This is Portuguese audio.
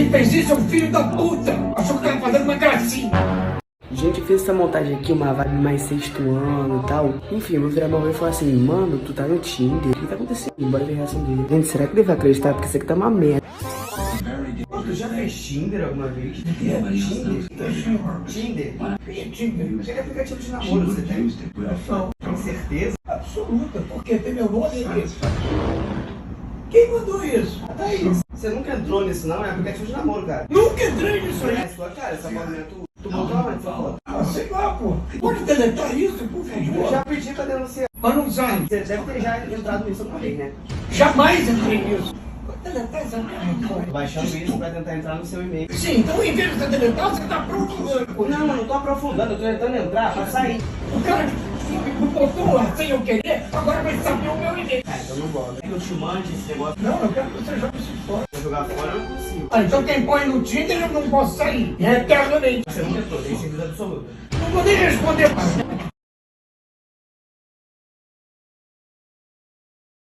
Quem fez isso é um filho da puta! Achou que tava fazendo uma gracinha! Gente, fez essa montagem aqui, uma vibe mais sexto ano e tal. Enfim, eu vou virar uma vez e falar assim, mano, tu tá no Tinder? O que tá acontecendo? Bora ver a reação dele. Gente, será que ele vai acreditar? Porque isso aqui tá uma merda. Pô, tu já fez Tinder alguma vez? Tinder? Tinder? Tinder? Aquele aplicativo de namoro, você tem? Não. Com certeza? Absoluta, porque tem meu nome aqui. Quem mandou isso? Tá isso. Você nunca entrou nisso não? É aplicativo de namoro, cara. Nunca entrei nisso aí! É sua cara, essa foto não é tu? Tu botou aonde essa foto? Ah, sei lá, pô. Pode deletar isso, por Eu favor? já pedi pra denunciar. Mas não sai. Você deve ter já entrado nisso alguma vez, né? Jamais entrei nisso. Pode deletar essa merda, cara. Baixando isso pra tentar entrar no seu e-mail. Sim, então em vez de você deletar, você tá aprofundando. Não, eu não tô aprofundando, eu tô tentando entrar pra sair. O cara que botou lá sem eu querer, agora vai saber o meu e-mail. Ah, então não gosto. Eu te mando esse negócio. Não, eu quero que você jogue isso fora. Pra jogar fora eu não consigo. Ah, então quem põe no Tinder eu não posso sair. Eternamente. Você nunca entrou, tem certeza absoluta. Não vou nem responder mais.